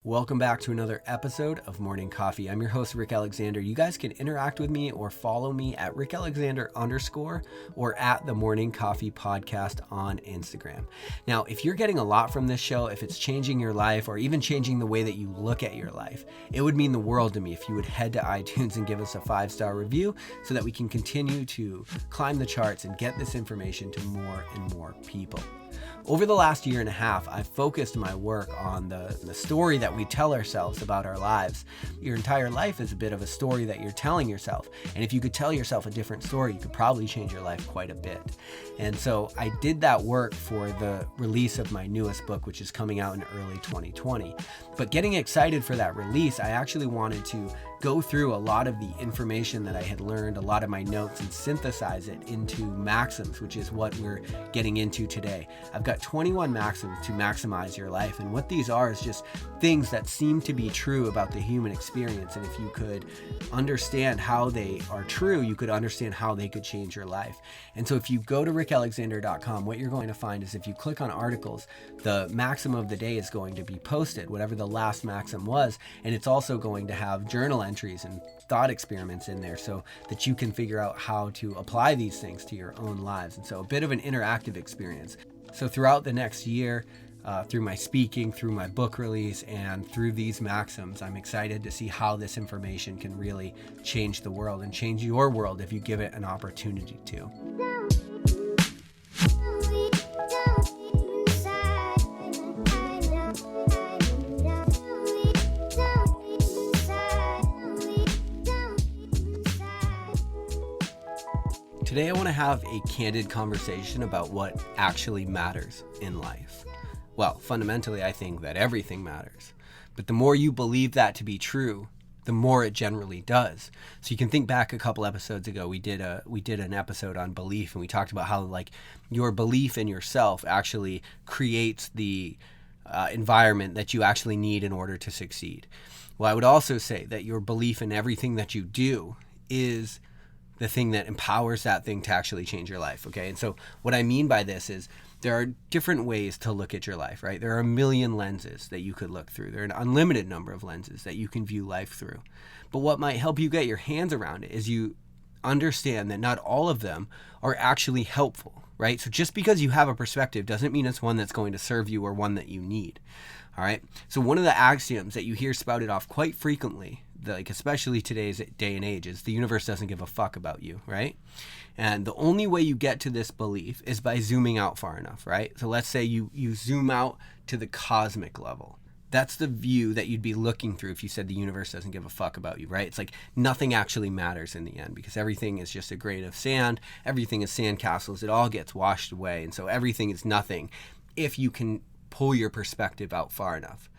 Welcome back to another episode of Morning Coffee. I'm your host, Rick Alexander. You guys can interact with me or follow me at @RickAlexander_ or at the Morning Coffee Podcast on Instagram. Now, if you're getting a lot from this show, if it's changing your life or even changing the way that you look at your life, it would mean the world to me if you would head to iTunes and give us a 5-star review so that we can continue to climb the charts and get this information to more and more people. Over the last year and a half, I've focused my work on the story that we tell ourselves about our lives. Your entire life is a bit of a story that you're telling yourself. And if you could tell yourself a different story, you could probably change your life quite a bit. And so I did that work for the release of my newest book, which is coming out in early 2020. But getting excited for that release, I actually wanted to go through a lot of the information that I had learned, a lot of my notes, and synthesize it into maxims, which is what we're getting into today. I've got 21 maxims to maximize your life, and what these are is just things that seem to be true about the human experience, and if you could understand how they are true, you could understand how they could change your life. And so if you go to rickalexander.com, what you're going to find is if you click on articles, the maxim of the day is going to be posted, whatever the last maxim was, and it's also going to have journal entries and thought experiments in there so that you can figure out how to apply these things to your own lives. And so a bit of an interactive experience. So throughout the next year, through my speaking, through my book release, and through these maxims, I'm excited to see how this information can really change the world and change your world if you give it an opportunity to. Today I want to have a candid conversation about what actually matters in life. Well, fundamentally, I think that everything matters. But the more you believe that to be true, the more it generally does. So you can think back a couple episodes ago, we did an episode on belief, and we talked about how your belief in yourself actually creates the environment that you actually need in order to succeed. Well, I would also say that your belief in everything that you do is the thing that empowers that thing to actually change your life, okay? And so what I mean by this is there are different ways to look at your life, right? There are a million lenses that you could look through. There are an unlimited number of lenses that you can view life through. But what might help you get your hands around it is you understand that not all of them are actually helpful, right? So just because you have a perspective doesn't mean it's one that's going to serve you or one that you need, all right? So one of the axioms that you hear spouted off quite frequently, especially today's day and age, is the universe doesn't give a fuck about you, right? And the only way you get to this belief is by zooming out far enough, right? So let's say you zoom out to the cosmic level. That's the view that you'd be looking through if you said the universe doesn't give a fuck about you, right? It's like nothing actually matters in the end because everything is just a grain of sand. Everything is sandcastles. It all gets washed away. And so everything is nothing if you can pull your perspective out far enough.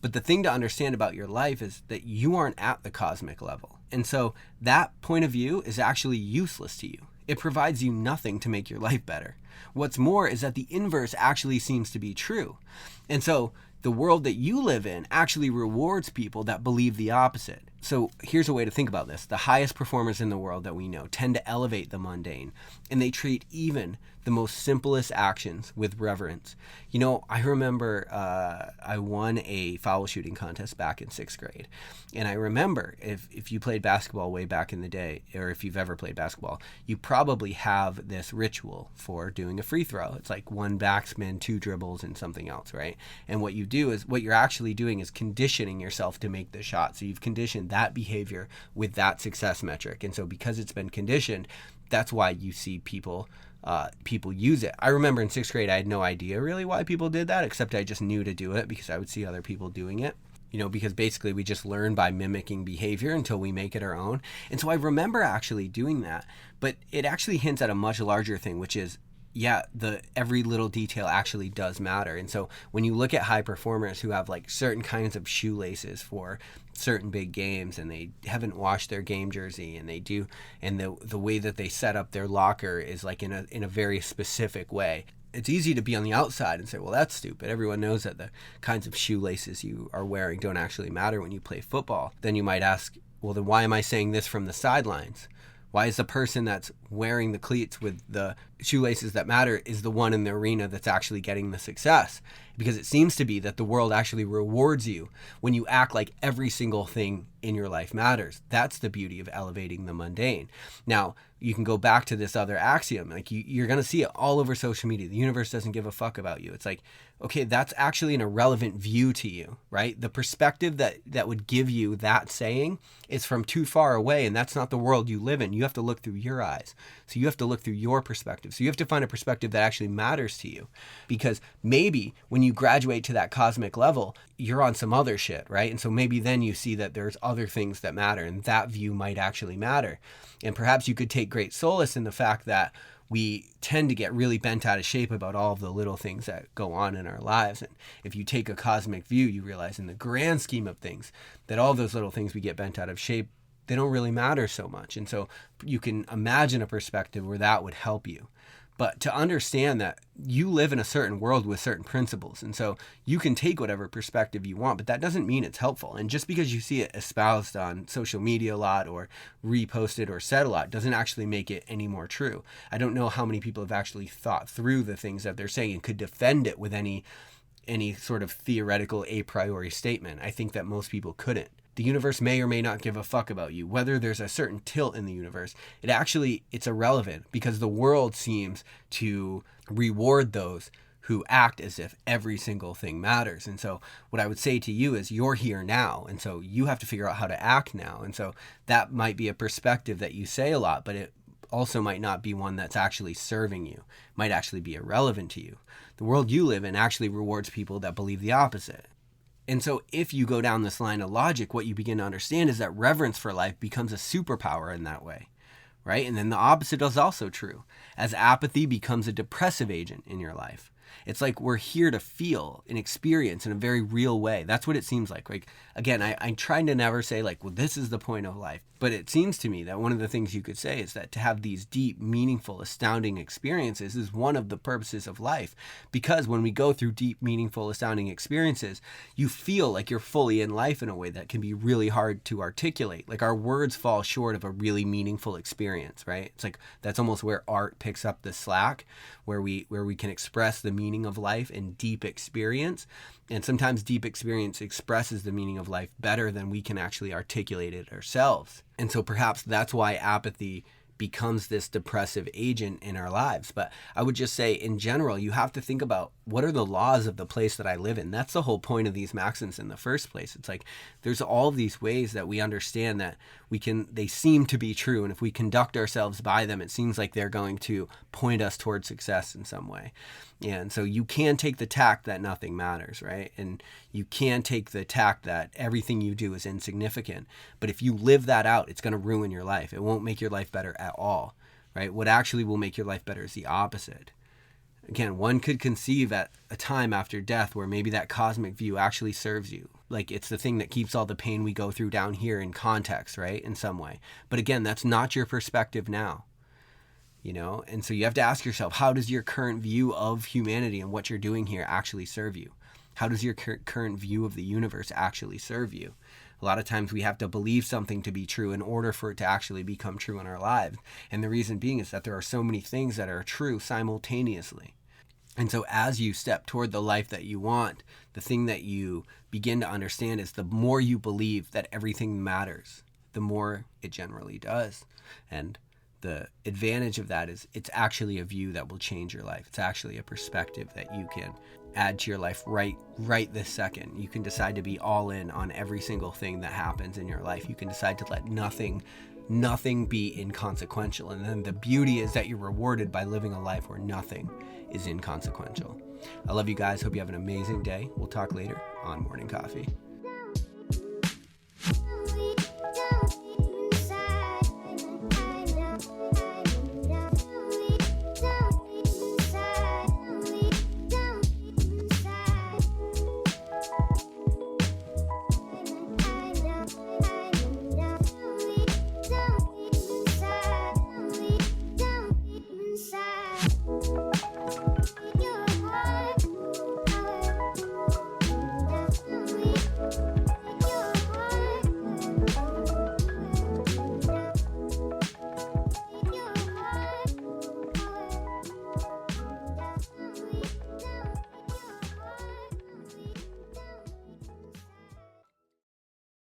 But the thing to understand about your life is that you aren't at the cosmic level. And so that point of view is actually useless to you. It provides you nothing to make your life better. What's more is that the inverse actually seems to be true. And so the world that you live in actually rewards people that believe the opposite. So here's a way to think about this. The highest performers in the world that we know tend to elevate the mundane, and they treat even the most simplest actions with reverence. You know, I remember I won a foul shooting contest back in 6th grade. And I remember if you played basketball way back in the day, or if you've ever played basketball, you probably have this ritual for doing a free throw. It's like 1 backspin, 2 dribbles, and something else, right? And what you're actually doing is conditioning yourself to make the shot. So you've conditioned that behavior with that success metric. And so because it's been conditioned, that's why you see people use it. I remember in 6th grade, I had no idea really why people did that, except I just knew to do it because I would see other people doing it. You know, because basically we just learn by mimicking behavior until we make it our own. And so I remember actually doing that, but it actually hints at a much larger thing, which is, yeah, every little detail actually does matter. And so when you look at high performers who have like certain kinds of shoelaces for certain big games, and they haven't washed their game jersey, and they do, and the way that they set up their locker is like in a very specific way. It's easy to be on the outside and say, well, that's stupid. Everyone knows that the kinds of shoelaces you are wearing don't actually matter when you play football. Then you might ask, well, then why am I saying this from the sidelines? Why is the person that's wearing the cleats with the shoelaces that matter is the one in the arena that's actually getting the success, because it seems to be that the world actually rewards you when you act like every single thing in your life matters. That's the beauty of elevating the mundane. Now, you can go back to this other axiom. Like you're going to see it all over social media. The universe doesn't give a fuck about you. It's like, okay, that's actually an irrelevant view to you, right? The perspective that would give you that saying is from too far away, and that's not the world you live in. You have to look through your eyes. So you have to look through your perspective. So you have to find a perspective that actually matters to you, because maybe when you graduate to that cosmic level, you're on some other shit, right? And so maybe then you see that there's other things that matter, and that view might actually matter. And perhaps you could take great solace in the fact that we tend to get really bent out of shape about all of the little things that go on in our lives. And if you take a cosmic view, you realize in the grand scheme of things that all those little things we get bent out of shape, they don't really matter so much. And so you can imagine a perspective where that would help you. But to understand that you live in a certain world with certain principles. And so you can take whatever perspective you want, but that doesn't mean it's helpful. And just because you see it espoused on social media a lot or reposted or said a lot doesn't actually make it any more true. I don't know how many people have actually thought through the things that they're saying and could defend it with any sort of theoretical a priori statement. I think that most people couldn't. The universe may or may not give a fuck about you. Whether there's a certain tilt in the universe, it's irrelevant, because the world seems to reward those who act as if every single thing matters. And so what I would say to you is you're here now. And so you have to figure out how to act now. And so that might be a perspective that you say a lot, but it also might not be one that's actually serving you, might actually be irrelevant to you. The world you live in actually rewards people that believe the opposite. And so if you go down this line of logic, what you begin to understand is that reverence for life becomes a superpower in that way, right? And then the opposite is also true, as apathy becomes a depressive agent in your life. It's like we're here to feel and experience in a very real way. That's what it seems like. Like, again, I'm trying to never say like, well, this is the point of life. But it seems to me that one of the things you could say is that to have these deep, meaningful, astounding experiences is one of the purposes of life. Because when we go through deep, meaningful, astounding experiences, you feel like you're fully in life in a way that can be really hard to articulate. Like our words fall short of a really meaningful experience, right? It's like that's almost where art picks up the slack, where we can express the meaning of life in deep experience. And sometimes deep experience expresses the meaning of life better than we can actually articulate it ourselves. And so perhaps that's why apathy becomes this depressive agent in our lives. But I would just say in general, you have to think about what are the laws of the place that I live in. That's the whole point of these maxims in the first place. It's like there's all of these ways that we understand that they seem to be true. And if we conduct ourselves by them, it seems like they're going to point us towards success in some way. And so you can take the tack that nothing matters, right? And you can take the tack that everything you do is insignificant. But if you live that out, it's going to ruin your life. It won't make your life better at all, right? What actually will make your life better is the opposite. Again, one could conceive at a time after death where maybe that cosmic view actually serves you. Like it's the thing that keeps all the pain we go through down here in context, right? In some way. But again, that's not your perspective now. You know, and so you have to ask yourself, how does your current view of humanity and what you're doing here actually serve you? How does your current view of the universe actually serve you? A lot of times we have to believe something to be true in order for it to actually become true in our lives. And the reason being is that there are so many things that are true simultaneously. And so as you step toward the life that you want, the thing that you begin to understand is the more you believe that everything matters, the more it generally does. And the advantage of that is it's actually a view that will change your life. It's actually a perspective that you can add to your life right this second. You can decide to be all in on every single thing that happens in your life. You can decide to let nothing be inconsequential. And then the beauty is that you're rewarded by living a life where nothing is inconsequential. I love you guys. Hope you have an amazing day. We'll talk later on Morning Coffee.